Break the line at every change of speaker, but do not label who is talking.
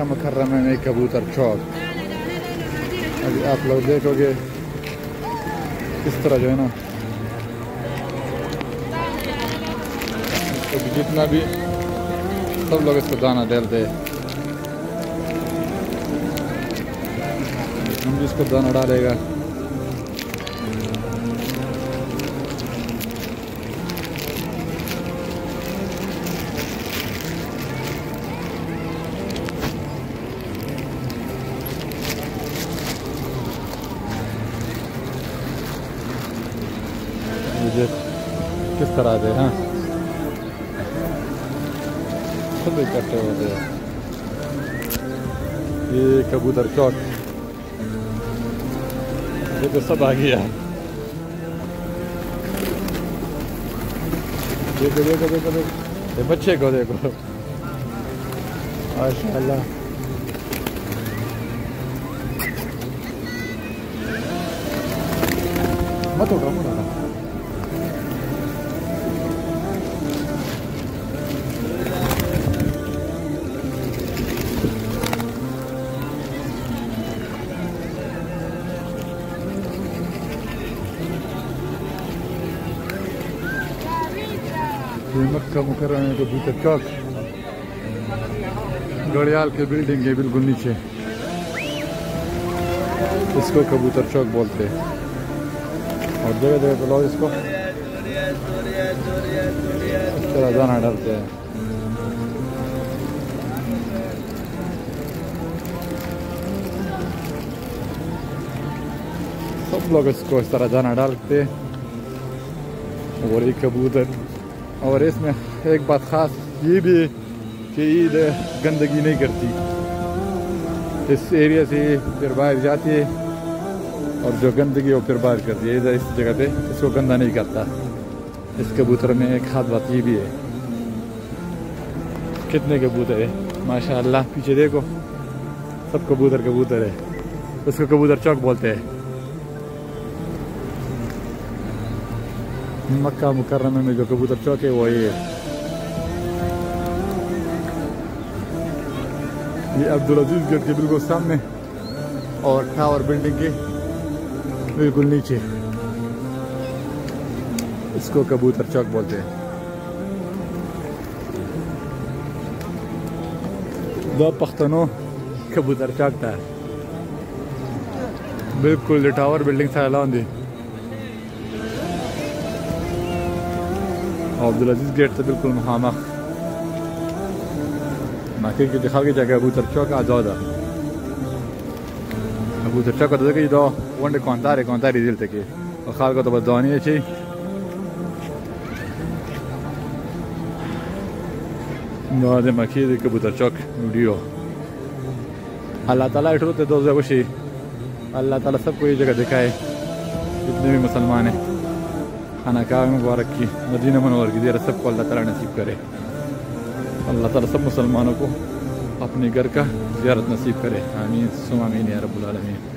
मुकर्रमा में कबूतर चौक। अभी आप लोग देखोगे इस तरह जो है ना, तो जितना भी सब लोग इसको दाना डालते हैं, हम भी इसको दाना डालेगा। मुझे किस तरह से हाँ सब इकट्ठे होते हैं। ये कबूतर चौक, ये तो सब आ गया। देखो देखो देखो देखो, ये बच्चे को देखो, माशाअल्लाह। मत उठो मत उठो। मक्का मुकर्रमा में कबूतर चौक, घड़ियाल के बिल्डिंग के बिल्कुल नीचे, इसको कबूतर चौक बोलते हैं। और जगह जगह पे लोग इसको इस तरह दाना डालते हैं। सब लोग इसको इस तरह दाना डालते हैं। और एक कबूतर, और इसमें एक बात ख़ास ये भी है कि ईद गंदगी नहीं करती, इस एरिया से फिर बाहर जाती है और जो गंदगी वो फिर बाहर करती है। इधर इस जगह पे इसको गंदा नहीं करता। इस कबूतर में एक खास बात ये भी है। कितने कबूतर है माशाअल्लाह, पीछे देखो सब कबूतर कबूतर है। इसको कबूतर चौक बोलते हैं। मक्का मुकर्रमा में जो कबूतर चौक है वो ये अब्दुल अजीज गेट के बिल्कुल सामने और टावर बिल्डिंग के बिल्कुल नीचे, इसको कबूतर चौक बोलते हैं। दो पख्तनों कबूतर चौक था बिल्कुल टावर बिल्डिंग था लांदी। अब्दुल अजीज गेट से बिल्कुल मुहामक मार्केट की दिखा के जगह कबूतर चौक आजाद है। कबूतर चौक तो देखिए दो वंडे कौनतारे दिल तक और खाल को तो बस दानी है चाहिए नवाज़े मखीद कबूतर चौक वीडियो। अल्लाह ताला इठोते दो जगह, अल्लाह ताला सबको ये जगह दिखाए, जितने भी मुसलमान हैं। खाना का मुबारक की मदीना मनवर की ज़ियारत सबको अल्लाह ताला नसीब करे। अल्लाह ताला सब मुसलमानों को अपने घर का ज़ियारत नसीब करे। आमीन सुम्मा आमीन या रब्बुल आलमीन।